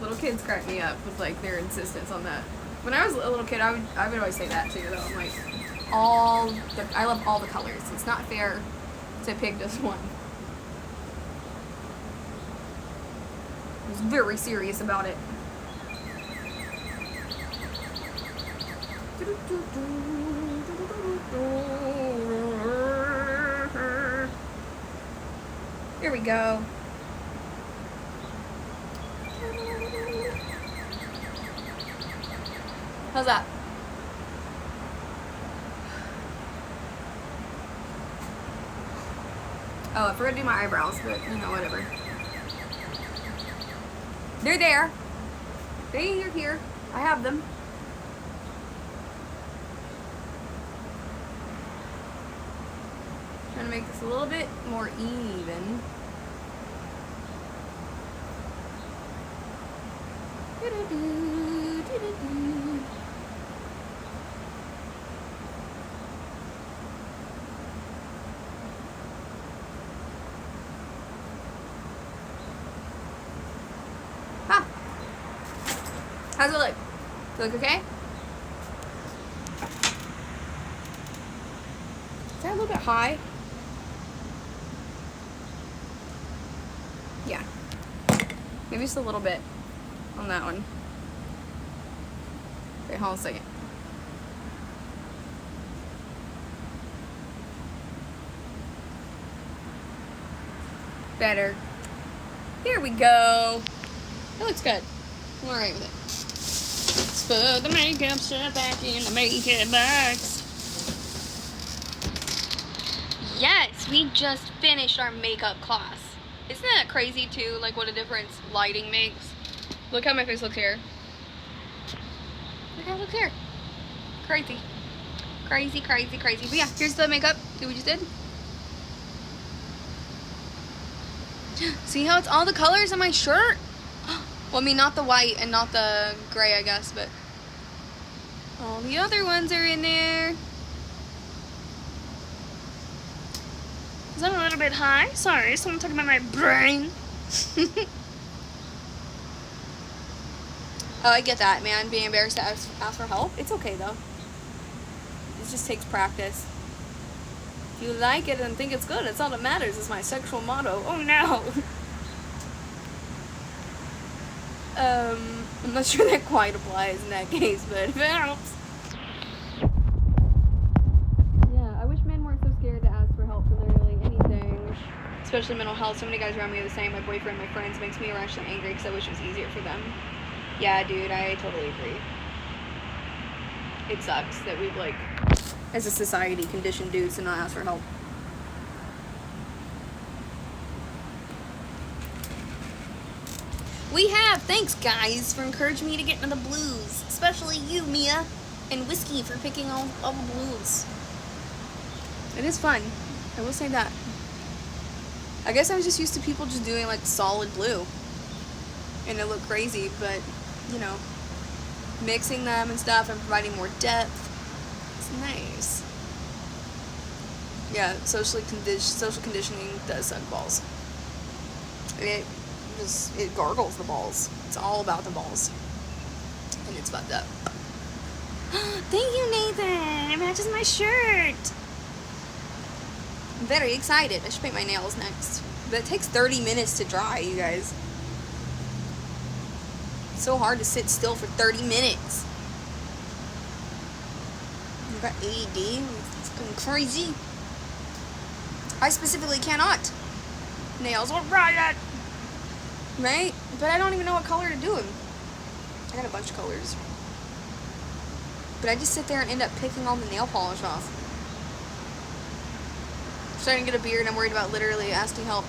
Little kids crack me up with like their insistence on that. When I was a little kid, I would always say that too. Though I'm like, I love all the colors. It's not fair to pick just one. I was very serious about it. Here we go. How's that? Oh, I forgot to do my eyebrows, but you know, whatever. They're there. They're here. I have them. Trying to make this a little bit more even. Huh. How's it look? Look okay? Is that a little bit high? Yeah. Maybe just a little bit on that one. Okay, hold on a second. Better. Here we go. That looks good. I'm alright with it. Let's put the makeup stuff back in the makeup box. Yes, we just finished our makeup class. Isn't that crazy too? Like what a difference lighting makes. Look how my face looks here. Look how it looks here. Crazy. Crazy, crazy, crazy. But yeah, here's the makeup that we just did. See how it's all the colors on my shirt? Well, I mean, not the white and not the gray, I guess, but all the other ones are in there. Is that a little bit high? Sorry, someone talking about my brain. Oh, I get that, man. Being embarrassed to ask for help. It's okay, though. It just takes practice. If you like it and think it's good, it's all that matters. It's my sexual motto. Oh, no. I'm not sure that quite applies in that case, but if it helps. Yeah, I wish men weren't so scared to ask for help for literally anything. Especially mental health. So many guys around me are the same. My boyfriend, my friends, makes me irrationally angry because I wish it was easier for them. Yeah, dude, I totally agree. It sucks that we've, like, as a society, conditioned dudes to not ask for help. We have. Thanks, guys, for encouraging me to get into the blues. Especially you, Mia, and Whiskey for picking all the blues. It is fun. I will say that. I guess I was just used to people just doing, like, solid blue. And it looked crazy, but, you know, mixing them and stuff and providing more depth. It's nice. Yeah, social conditioning does suck balls. It gargles the balls. It's all about the balls. And it's fucked up. Thank you, Nathan. It matches my shirt. I'm very excited. I should paint my nails next. But it takes 30 minutes to dry, you guys. It's so hard to sit still for 30 minutes. I've got AED. It's fucking crazy. I specifically cannot. Nails will riot. Right? But I don't even know what color to do them. I got a bunch of colors. But I just sit there and end up picking all the nail polish off. I'm starting to get a beard and I'm worried about literally asking help to get